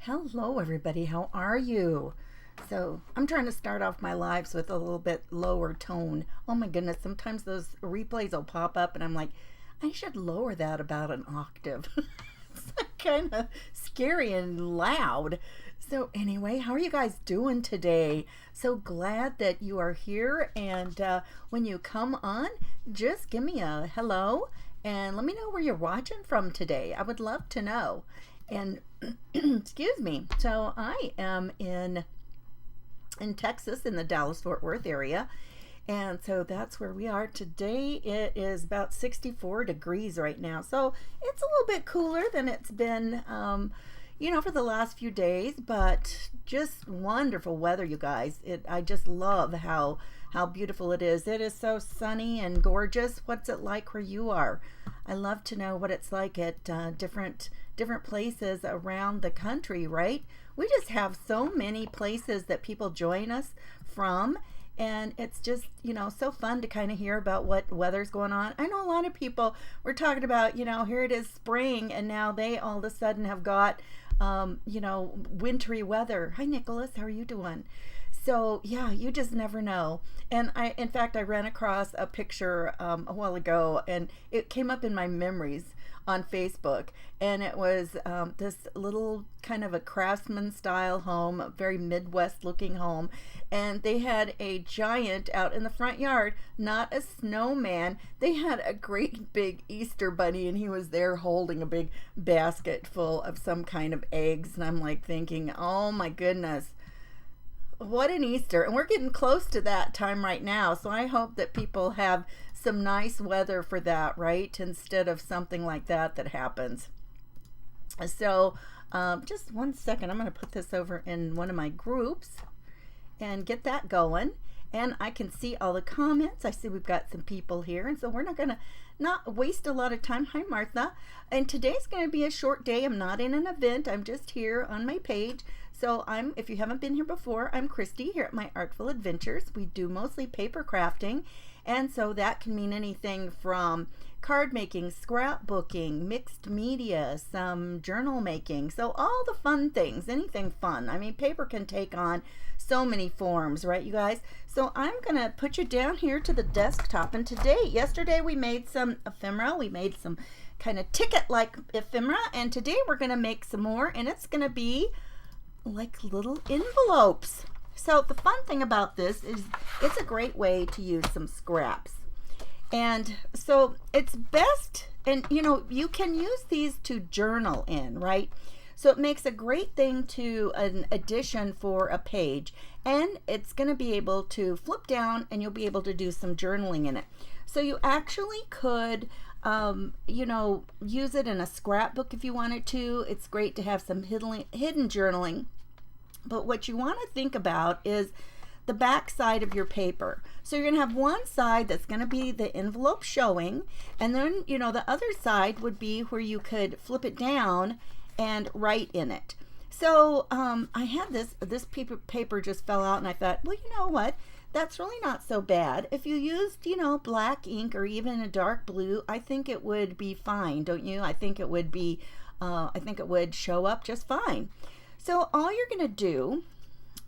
Hello, everybody. How are you? So, I'm trying to start off my lives with a little bit lower tone. Oh my goodness, sometimes those replays will pop up and I'm like, I should lower that about an octave. It's kind of scary and loud. So, anyway, how are you guys doing today? So glad that you are here. And when you come on, just give me a hello and let me know where you're watching from today. I would love to know. And excuse me. So I am in Texas, in the Dallas-Fort Worth area. And so that's where we are today. It is about 64 degrees right now. So it's a little bit cooler than it's been, for the last few days, but just wonderful weather, you guys. I just love how beautiful it is. It is so sunny and gorgeous. What's it like where you are? I love to know what it's like at different places around the country, right? We just have so many places that people join us from, and it's just, so fun to kind of hear about what weather's going on. I know a lot of people were talking about, here it is spring, and now they all of a sudden have got, wintry weather. Hi, Nicholas. How are you doing? So yeah, you just never know. And in fact, I ran across a picture a while ago, and it came up in my memories on Facebook, and it was this little kind of a craftsman style home, a very Midwest looking home, and they had a giant out in the front yard, not a snowman. They had a great big Easter bunny, and he was there holding a big basket full of some kind of eggs, and I'm like thinking, oh my goodness, what an Easter. And we're getting close to that time right now, so I hope that people have some nice weather for that, right, instead of something like that happens. So just one second, I'm going to put this over in one of my groups and get that going. And I can see all the comments. I see we've got some people here, and so we're not going to waste a lot of time. Hi, Martha. And today's going to be a short day. I'm not in an event. I'm just here on my page. So if you haven't been here before, I'm Christy here at My Artful Adventures. We do mostly paper crafting, and so that can mean anything from card making, scrapbooking, mixed media, some journal making. So all the fun things, anything fun. I mean, paper can take on so many forms, right, you guys? So I'm going to put you down here to the desktop. And yesterday we made some ephemera. We made some kind of ticket-like ephemera. And today we're going to make some more. And it's going to be like little envelopes. So the fun thing about this is it's a great way to use some scraps. And so it's best, and you can use these to journal in, right? So it makes a great thing to an addition for a page, and it's going to be able to flip down and you'll be able to do some journaling in it. So you actually could, use it in a scrapbook if you wanted to. It's great to have some hidden journaling. But what you want to think about is the back side of your paper. So you're going to have one side that's going to be the envelope showing, and then, the other side would be where you could flip it down and write in it. So I had this paper just fell out, and I thought, well, you know what? That's really not so bad. If you used, black ink or even a dark blue, I think it would be fine, don't you? I think it would be, I think it would show up just fine. So all you're going to do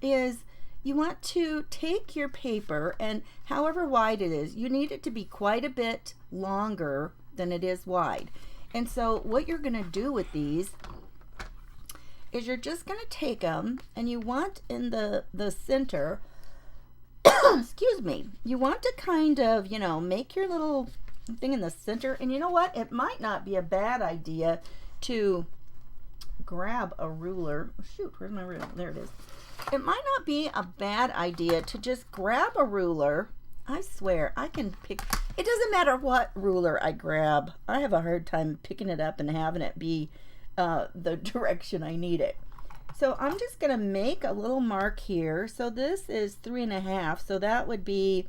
is you want to take your paper, and however wide it is, you need it to be quite a bit longer than it is wide. And so what you're going to do with these is you're just going to take them, and you want in the center, excuse me, you want to kind of, make your little thing in the center. And you know what? It might not be a bad idea to grab a ruler. Shoot, where's my ruler? There it is. It might not be a bad idea to just grab a ruler. I swear, I can pick. It doesn't matter what ruler I grab. I have a hard time picking it up and having it be the direction I need it. So I'm just going to make a little mark here. So this is 3.5. So that would be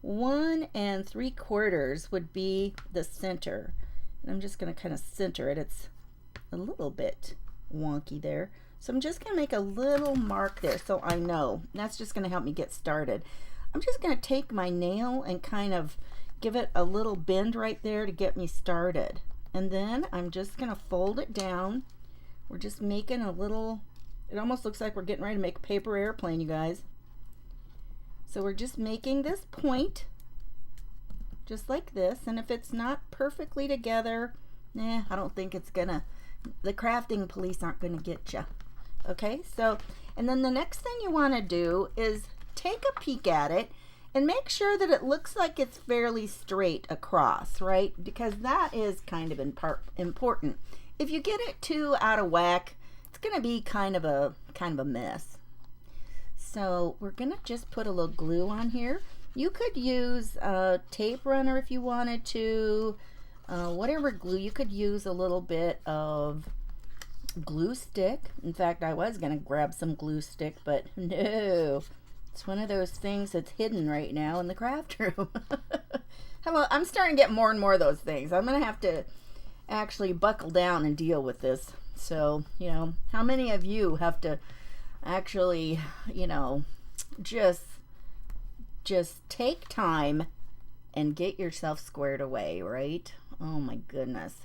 1 3/4 would be the center. And I'm just going to kind of center it. It's a little bit wonky there. So I'm just going to make a little mark there so I know. That's just going to help me get started. I'm just going to take my nail and kind of give it a little bend right there to get me started. And then I'm just going to fold it down. We're just making a little It almost looks like we're getting ready to make a paper airplane, you guys. So we're just making this point just like this, and if it's not perfectly together, I don't think it's gonna, the crafting police aren't gonna get you. Okay, so, and then the next thing you want to do is take a peek at it and make sure that it looks like it's fairly straight across, right? Because that is kind of important. If you get it too out of whack, it's gonna be kind of a mess. So we're gonna just put a little glue on here. You could use a tape runner if you wanted to, whatever glue. You could use a little bit of glue stick. In fact, I was gonna grab some glue stick, but no, it's one of those things that's hidden right now in the craft room. I'm starting to get more and more of those things. I'm gonna have to actually buckle down and deal with this. So, you know, how many of you have to actually, you know, just take time and get yourself squared away, right? Oh my goodness.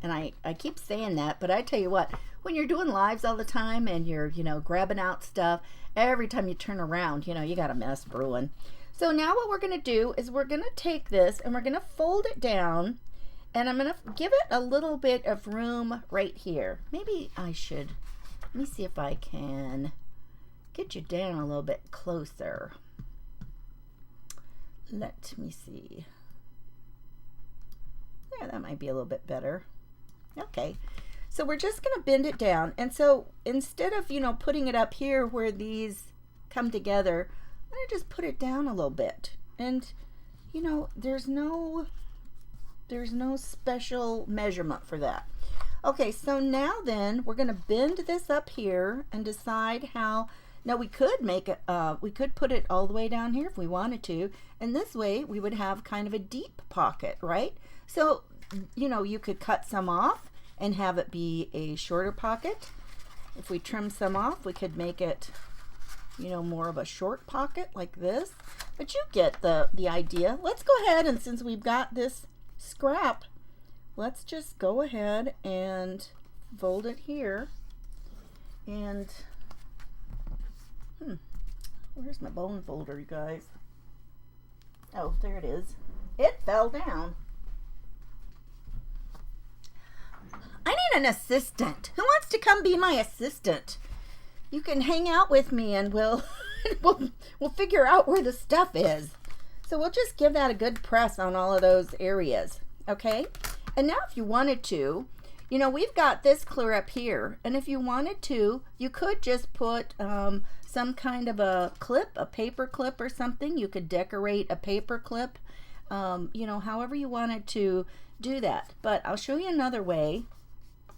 And I keep saying that, but I tell you what, when you're doing lives all the time and you're, you know, grabbing out stuff, every time you turn around, you know, you got a mess brewing. So now what we're going to do is we're going to take this and we're going to fold it down, and I'm going to give it a little bit of room right here. Maybe I should, let me see if I can get you down a little bit closer. Let me see. There, that might be a little bit better. Okay, so we're just going to bend it down. And so instead of, you know, putting it up here where these come together, I'm going to just put it down a little bit. And, you know, there's no special measurement for that. Okay, so now then we're going to bend this up here and decide how. Now we could make it, we could put it all the way down here if we wanted to, and this way we would have kind of a deep pocket, right? So, you know, you could cut some off and have it be a shorter pocket. If we trim some off, we could make it, you know, more of a short pocket like this. But you get the idea. Let's go ahead, and since we've got this scrap, let's just go ahead and fold it here. And where's my bone folder, you guys? Oh, there it is. It fell down. I need an assistant. Who wants to come be my assistant? You can hang out with me and we'll figure out where the stuff is. So we'll just give that a good press on all of those areas, okay? And now if you wanted to, you know, we've got this clear up here, and if you wanted to, you could just put some kind of a clip, a paper clip or something. You could decorate a paper clip, you know, however you wanted to do that. But I'll show you another way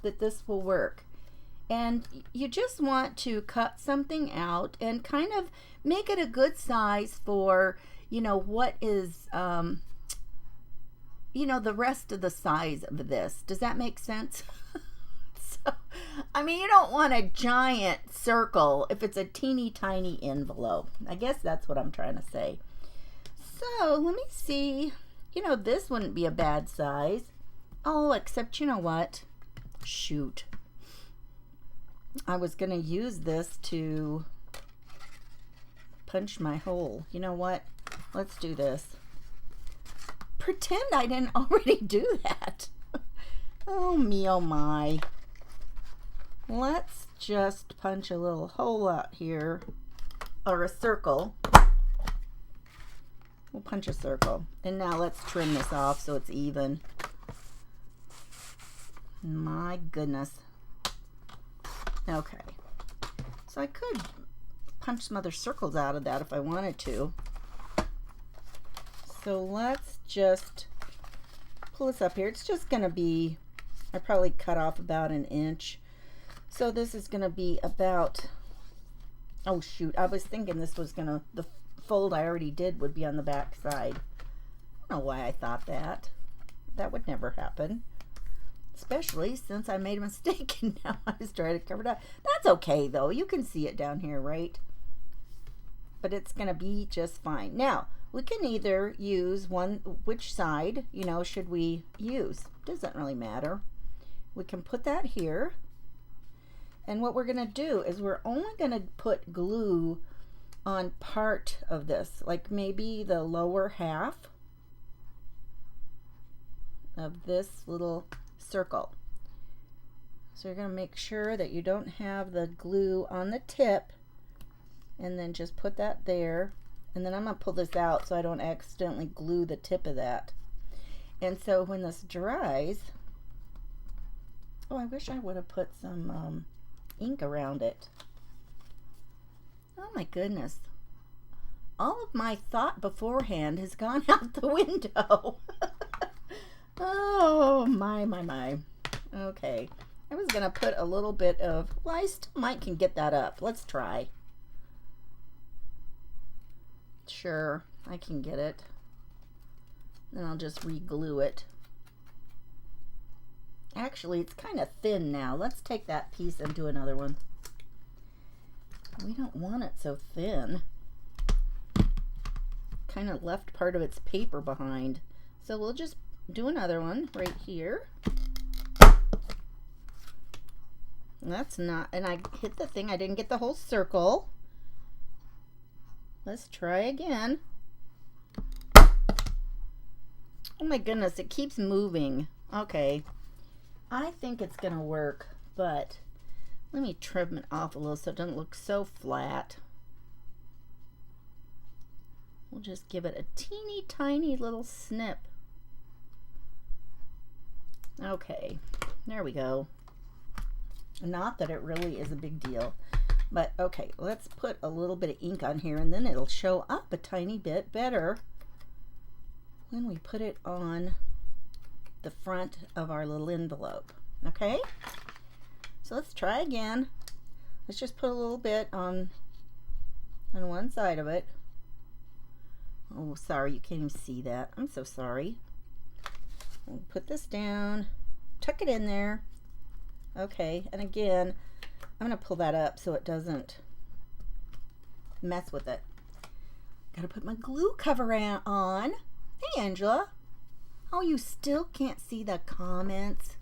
that this will work. And you just want to cut something out and kind of make it a good size for, you know, what is, you know, the rest of the size of this. Does that make sense? So, I mean, you don't want a giant circle if it's a teeny tiny envelope. I guess that's what I'm trying to say. So let me see. You know, this wouldn't be a bad size. Oh, except you know what? Shoot. I was going to use this to punch my hole. You know what? Let's do this. Pretend I didn't already do that. Oh me, oh my. Let's just punch a little hole out here, or a circle. We'll punch a circle. And now let's trim this off so it's even. My goodness. Okay. So I could punch some other circles out of that if I wanted to. So let's just pull this up here. It's just going to be, I probably cut off about 1 inch. So this is going to be about, oh shoot, I was thinking this was going to, the fold I already did would be on the back side. I don't know why I thought that. That would never happen. Especially since I made a mistake and now I was trying to cover it up. That's okay though. You can see it down here, right? But it's going to be just fine. Now, we can either use which side, you know, should we use? Doesn't really matter. We can put that here. And what we're going to do is we're only going to put glue on part of this, like maybe the lower half of this little circle. So you're going to make sure that you don't have the glue on the tip, and then just put that there. And then I'm going to pull this out so I don't accidentally glue the tip of that. And so when this dries, oh, I wish I would have put some ink around it. Oh my goodness. All of my thought beforehand has gone out the window. Oh, my. Okay. I was going to put a little bit of, well, I still might can get that up. Let's try. Sure, I can get it. Then I'll just re-glue it. Actually, it's kind of thin now. Let's take that piece and do another one. We don't want it so thin. Kind of left part of its paper behind. So we'll just do another one right here. That's not, and I hit the thing. I didn't get the whole circle. Let's try again. Oh my goodness, it keeps moving. Okay. I think it's gonna work, but let me trim it off a little so it doesn't look so flat. We'll just give it a teeny tiny little snip. Okay, there we go. Not that it really is a big deal, but okay, let's put a little bit of ink on here, and then it'll show up a tiny bit better when we put it on the front of our little envelope. Okay, so let's try again. Let's just put a little bit on one side of it. Oh, sorry, you can't even see that. I'm so sorry. We'll put this down, tuck it in there. Okay, and again, I'm going to pull that up so it doesn't mess with it. Got to put my glue cover on. Hey, Angela. Oh, you still can't see the comments?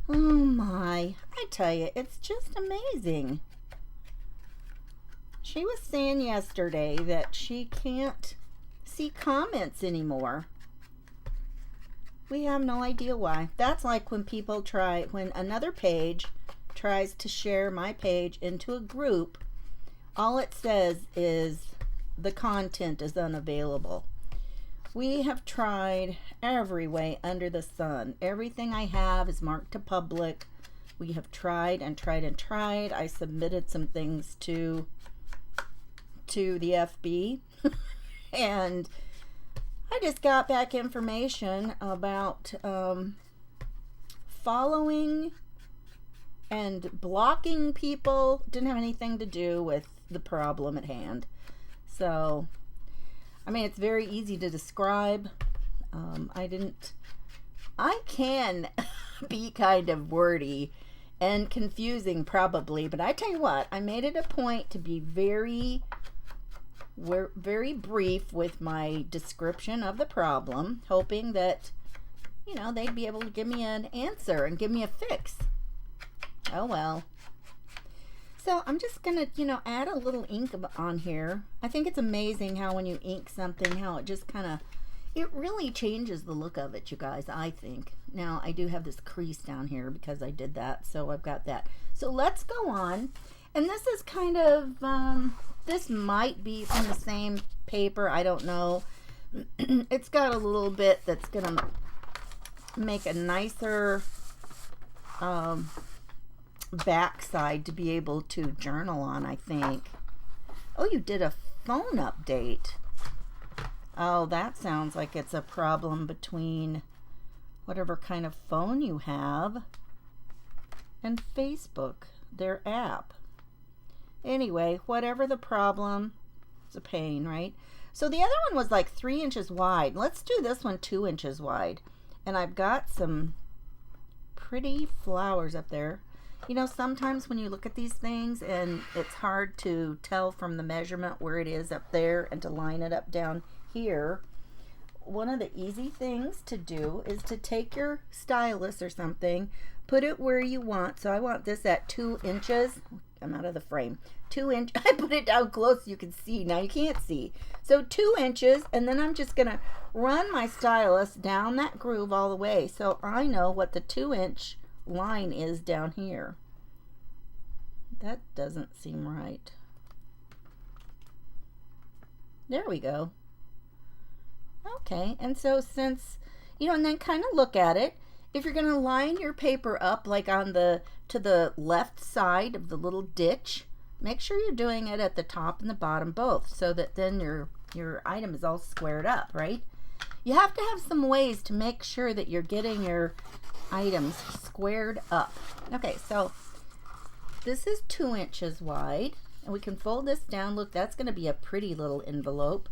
Oh, my. I tell you, it's just amazing. She was saying yesterday that she can't see comments anymore. We have no idea why. That's like when people when another page tries to share my page into a group, all it says is the content is unavailable. We have tried every way under the sun. Everything I have is marked to public. We have tried and tried and tried. I submitted some things to the FB and I just got back information about following and blocking people. Didn't have anything to do with the problem at hand. So, I mean, it's very easy to describe. I can be kind of wordy and confusing probably, but I tell you what, I made it a point to be very brief with my description of the problem, hoping that, you know, they'd be able to give me an answer and give me a fix. Oh well. So I'm just gonna, you know, add a little ink on here. I think it's amazing how when you ink something, how it just kind of, it really changes the look of it, you guys, I think. Now, I do have this crease down here because I did that, so I've got that. So let's go on. And this is kind of, this might be from the same paper, I don't know. It's got a little bit that's gonna make a nicer backside to be able to journal on, I think. Oh, you did a phone update. Oh, that sounds like it's a problem between whatever kind of phone you have and Facebook, their app. Anyway, whatever the problem, it's a pain, right? So the other one was like 3 inches wide. Let's do this one 2 inches wide. And I've got some pretty flowers up there. You know, sometimes when you look at these things and it's hard to tell from the measurement where it is up there and to line it up down here, one of the easy things to do is to take your stylus or something, put it where you want. So I want this at 2 inches. I'm out of the frame. 2 inch. I put it down close so you can see. Now you can't see. So 2 inches, and then I'm just gonna run my stylus down that groove all the way so I know what the 2-inch line is down here. That doesn't seem right. There we go. Okay, and so since, you know, and then kind of look at it. If you're going to line your paper up like on the to the left side of the little ditch, make sure you're doing it at the top and the bottom both, so that then your item is all squared up, right? You have to have some ways to make sure that you're getting your items squared up. Okay, so this is 2 inches wide, and we can fold this down. Look, that's going to be a pretty little envelope,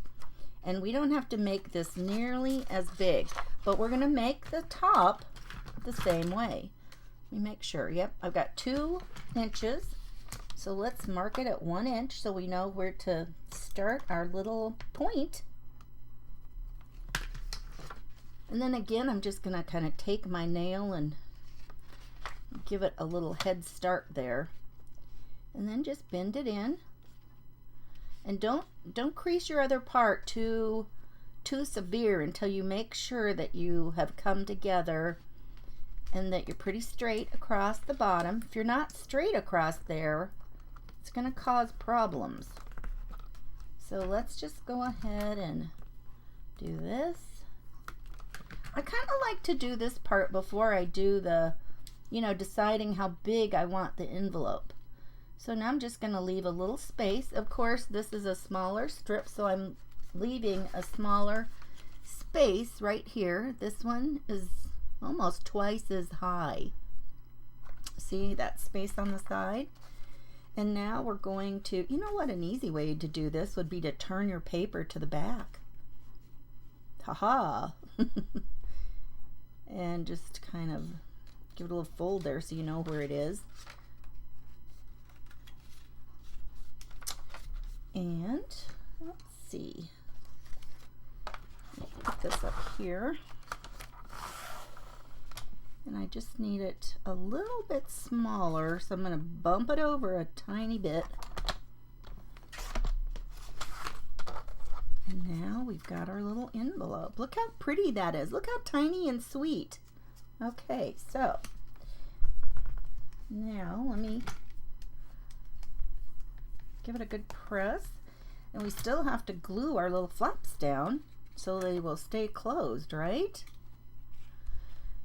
and we don't have to make this nearly as big, but we're going to make the top the same way. Let me make sure. Yep, I've got 2 inches. So let's mark it at 1 inch so we know where to start our little point. And then again, I'm just going to kind of take my nail and give it a little head start there. And then just bend it in. And don't crease your other part too severe until you make sure that you have come together and that you're pretty straight across the bottom. If you're not straight across there, it's going to cause problems. So let's just go ahead and do this. I kind of like to do this part before I do the, you know, deciding how big I want the envelope. So now I'm just going to leave a little space. Of course, this is a smaller strip, so I'm leaving a smaller space right here. This one is almost twice as high. See that space on the side? And now we're going to, you know what, an easy way to do this would be to turn your paper to the back. Haha. And just kind of give it a little fold there so you know where it is. And let's see. Put this up here. And I just need it a little bit smaller, so I'm going to bump it over a tiny bit. And now we've got our little envelope. Look how pretty that is. Look how tiny and sweet. Okay, so now let me give it a good press. And we still have to glue our little flaps down so they will stay closed, right?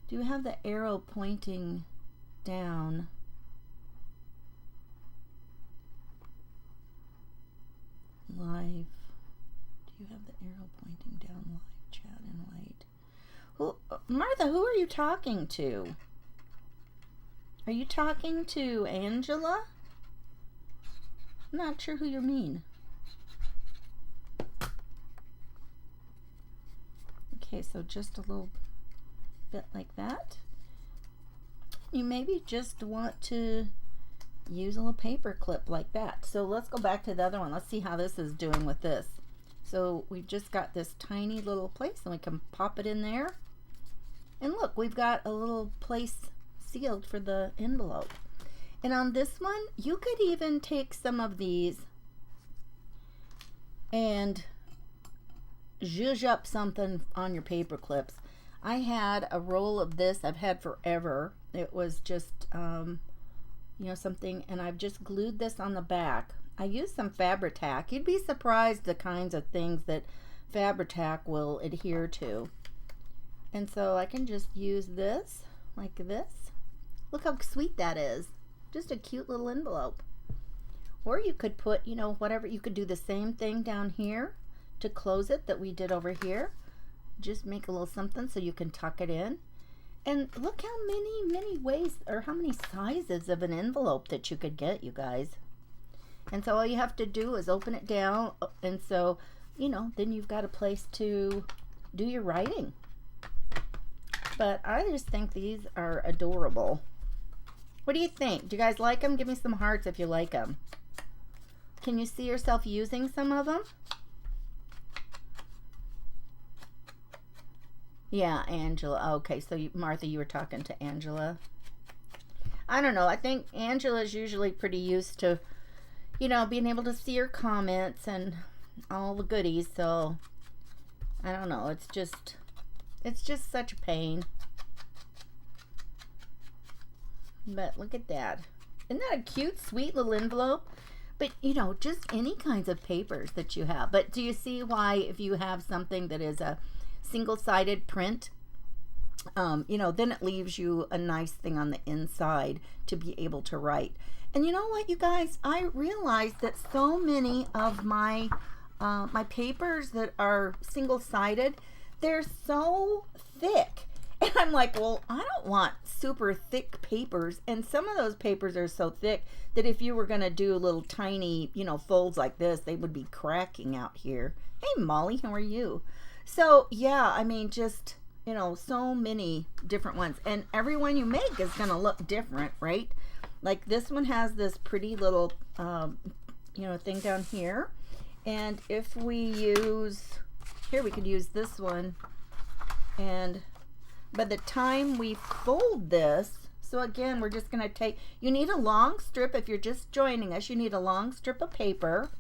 Do you have the arrow pointing down? Live. Do you have the arrow pointing down? Live chat invite. Who, Martha, who are you talking to? Are you talking to Angela? I'm not sure who you mean. Okay, so just a little bit like that. You maybe just want to use a little paper clip like that. So let's go back to the other one. Let's see how this is doing with this. So we've just got this tiny little place, and we can pop it in there. And look, we've got a little place sealed for the envelope. And on this one, you could even take some of these and zhuzh up something on your paper clips. I had a roll of this I've had forever. It was just, you know, something, and I've just glued this on the back. I used some Fabri-Tac. You'd be surprised the kinds of things that Fabri-Tac will adhere to. And so I can just use this like this. Look how sweet that is. Just a cute little envelope. Or you could put, you know, whatever. You could do the same thing down here to close it that we did over here. Just make a little something so you can tuck it in. And look how many ways, or how many sizes of an envelope that you could get, you guys. And so all you have to do is open it down, and so, you know, then you've got a place to do your writing. But I just think these are adorable. What do you think? Do you guys like them? Give me some hearts if you like them. Can you see yourself using some of them? Yeah, Angela. Okay, so Martha, you were talking to Angela. I don't know. I think Angela's usually pretty used to, being able to see your comments and all the goodies. So I don't know. It's just such a pain. But look at that. Isn't that a cute, sweet little envelope? But, just any kinds of papers that you have. But do you see why if you have something that is a single-sided print, then it leaves you a nice thing on the inside to be able to write. And you know what, you guys? I realized that so many of my my papers that are single-sided, they're so thick. And I'm like, well, I don't want super thick papers. And some of those papers are so thick that if you were going to do little tiny, folds like this, they would be cracking out here. Hey, Molly, how are you? So, yeah, I mean, just, so many different ones. And every one you make is going to look different, right? Like this one has this pretty little, thing down here. And if we use, here we could use this one. And by the time we fold this, so again, we're just going to take, you need a long strip. If you're just joining us, you need a long strip of paper,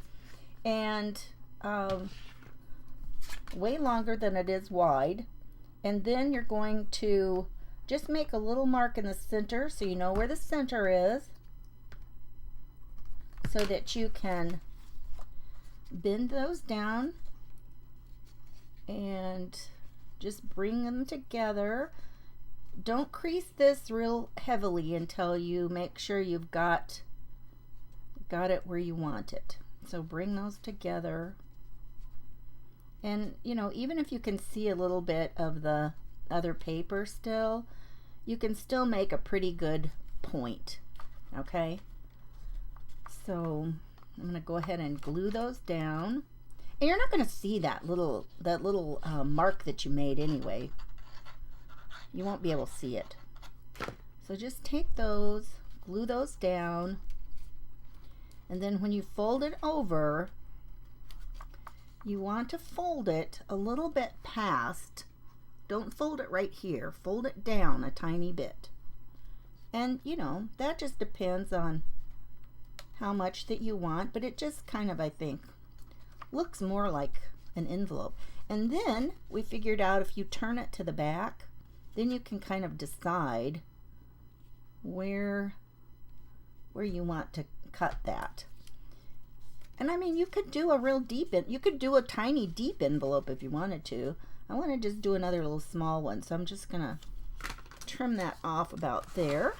and way longer than it is wide. And then you're going to just make a little mark in the center so you know where the center is, so that you can bend those down and just bring them together. Don't crease this real heavily until you make sure you've got it where you want it. So bring those together. And even if you can see a little bit of the other paper still, you can still make a pretty good point. Okay? So I'm going to go ahead and glue those down. And you're not going to see that little mark that you made anyway. You won't be able to see it. So just take those, glue those down, and then when you fold it over, you want to fold it a little bit past. Don't fold it right here. Fold it down a tiny bit. And that just depends on how much that you want, but it just kind of, I think, looks more like an envelope. And then we figured out if you turn it to the back, then you can kind of decide where you want to cut that. And I mean, you could do a real deep, you could do a tiny deep envelope if you wanted to. I want to just do another little small one, so I'm just gonna trim that off about there.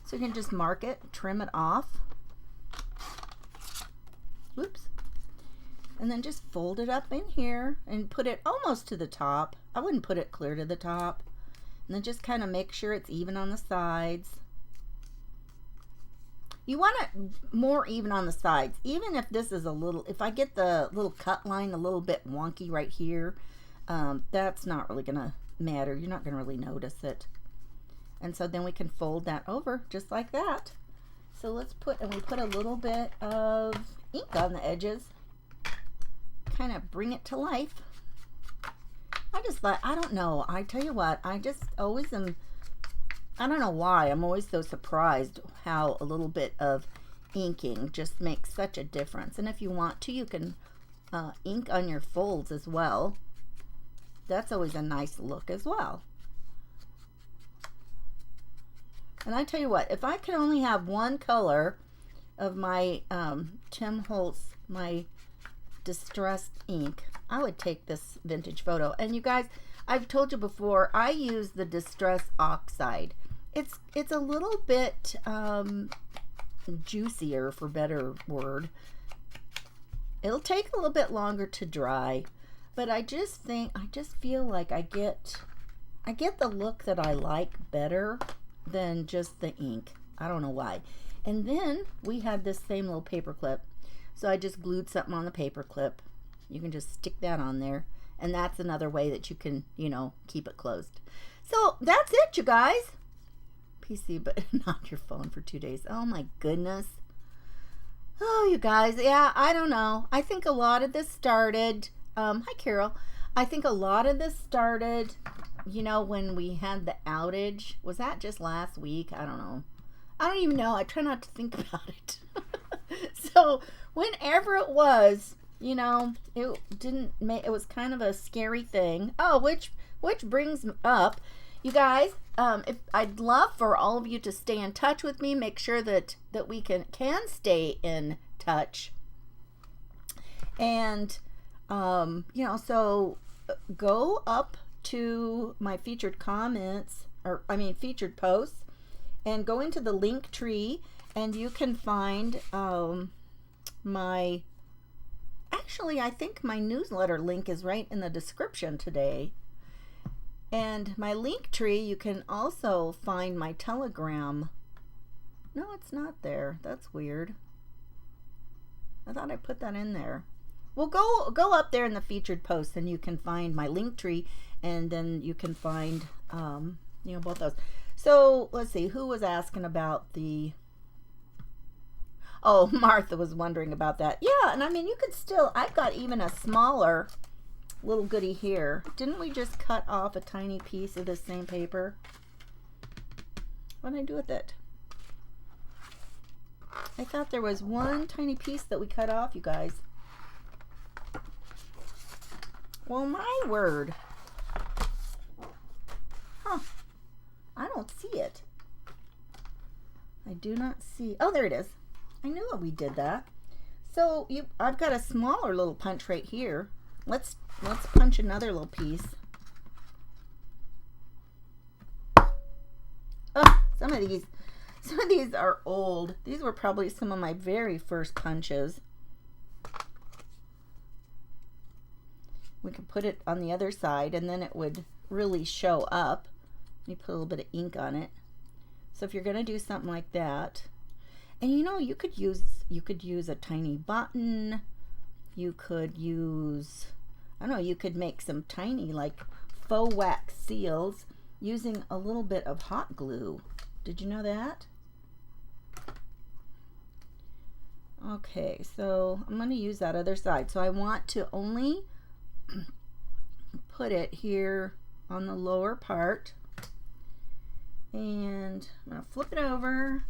So you can just mark it, trim it off. Whoops. And then just fold it up in here and put it almost to the top. I wouldn't put it clear to the top. And then just kind of make sure it's even on the sides. You want it more even on the sides. Even if this is a little, if I get the little cut line a little bit wonky right here, that's not really going to matter. You're not going to really notice it. And so then we can fold that over just like that. So let's put a little bit of ink on the edges. Kind of bring it to life. I just thought, I don't know, I tell you what, I just always am, I don't know why, I'm always so surprised how a little bit of inking just makes such a difference. And if you want to, you can ink on your folds as well. That's always a nice look as well. And I tell you what, if I could only have one color of my Tim Holtz, my distressed ink, I would take this vintage photo. And you guys, I've told you before, I use the Distress Oxide. It's a little bit juicier, for better word. It'll take a little bit longer to dry, but I just feel like I get the look that I like better than just the ink. I don't know why. And then we had this same little paper clip. So I just glued something on the paper clip. You can just stick that on there. And that's another way that you can, keep it closed. So that's it, you guys. PC, but not your phone for 2 days. Oh my goodness. Oh, you guys. Yeah, I don't know. I think a lot of this started, hi Carol. I think a lot of this started you know, when we had the outage, was that just last week? I don't know. I don't even know. I try not to think about it. So whenever it was, you know, it didn't make, it was kind of a scary thing. Oh, which brings up, you guys, if I'd love for all of you to stay in touch with me, make sure that we can stay in touch. And you know, so go up to my featured comments, or I mean featured posts, and go into the link tree, and you can find my, actually I think my newsletter link is right in the description today. And my link tree, you can also find my Telegram. No, it's not there. That's weird. I thought I put that in there. Well, go up there in the featured post, and you can find my link tree, and then you can find you know, both those. So let's see, who was asking about the, oh, Martha was wondering about that. Yeah, and I mean, you could still, I've got even a smaller little goodie here. Didn't we just cut off a tiny piece of the same paper? What did I do with it? I thought there was one tiny piece that we cut off, you guys. Well, my word. Huh. I don't see it. I do not see. Oh, there it is. I knew that we did that. So I've got a smaller little punch right here. Let's punch another little piece. Oh, some of these are old. These were probably some of my very first punches. We could put it on the other side, and then it would really show up. Let me put a little bit of ink on it. So if you're going to do something like that, and you know, you could use a tiny button. You could use, I don't know, you could make some tiny like faux wax seals using a little bit of hot glue. Did you know that? Okay, so I'm going to use that other side. So I want to only put it here on the lower part, and I'm going to flip it over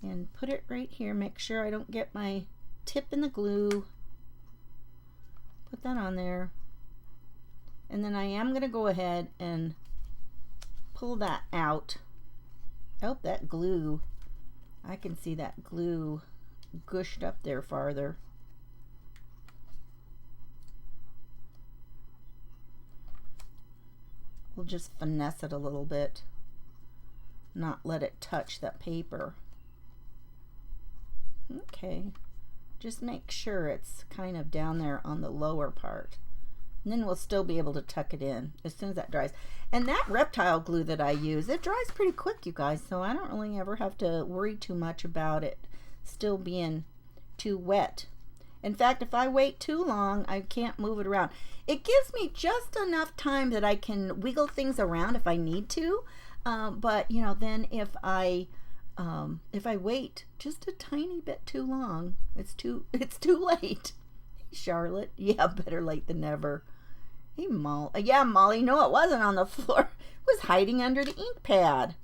and put it right here. Make sure I don't get my tip in the glue. Put that on there, and then I am going to go ahead and pull that out. Oh, that glue, I can see that glue gushed up there farther. We'll just finesse it a little bit, not let it touch that paper. Okay, just make sure it's kind of down there on the lower part, and then we'll still be able to tuck it in as soon as that dries. And that reptile glue that I use, it dries pretty quick, you guys, so I don't really ever have to worry too much about it still being too wet. In fact, if I wait too long, I can't move it around. It gives me just enough time that I can wiggle things around if I need to, but you know, then if I wait just a tiny bit too long, it's too late. Hey, Charlotte, yeah, better late than never. Hey, Molly, yeah, Molly, no, it wasn't on the floor. It was hiding under the ink pad.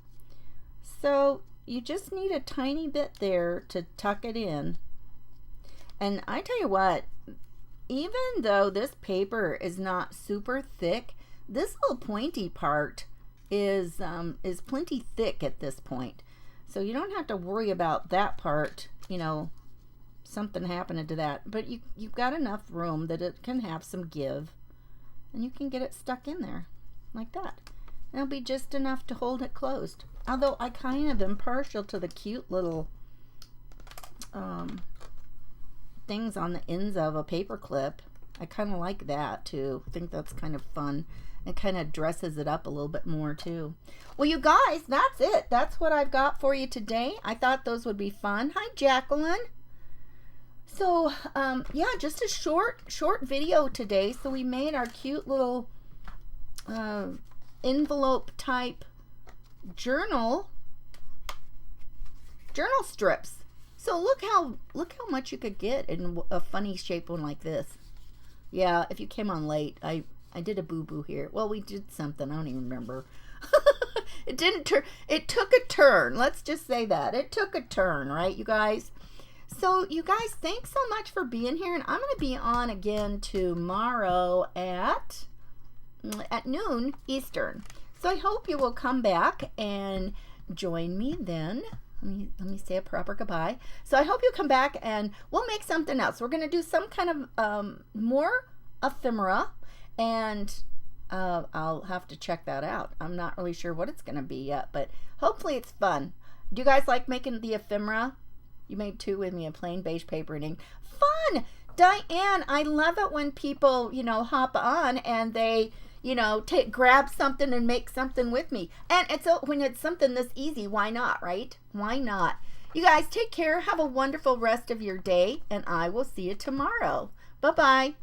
So you just need a tiny bit there to tuck it in. And I tell you what, even though this paper is not super thick, this little pointy part is plenty thick at this point. So you don't have to worry about that part, you know, something happening to that. But you've got enough room that it can have some give, and you can get it stuck in there like that. And it'll be just enough to hold it closed. Although I kind of am partial to the cute little things on the ends of a paper clip. I kind of like that too. I think that's kind of fun. It kind of dresses it up a little bit more too. Well, you guys, that's it. That's what I've got for you today. I thought those would be fun. Hi, Jacqueline. So, yeah, just a short video today. So we made our cute little envelope type journal strips. So look how much you could get in a funny shaped one like this. Yeah, if you came on late, I I did a boo-boo here. Well, we did something. I don't even remember. It didn't turn. It took a turn. Let's just say that. It took a turn, right, you guys? So, you guys, thanks so much for being here. And I'm going to be on again tomorrow at noon Eastern. So, I hope you will come back and join me then. Let me say a proper goodbye. So, I hope you come back and we'll make something else. We're going to do some kind of more ephemera, and I'll have to check that out. I'm not really sure what it's going to be yet, but hopefully it's fun. Do you guys like making the ephemera? You made 2 with me, a plain beige paper and ink. Fun! Diane, I love it when people, hop on and they, grab something and make something with me. And when it's something this easy, why not, right? Why not? You guys take care. Have a wonderful rest of your day, and I will see you tomorrow. Bye-bye.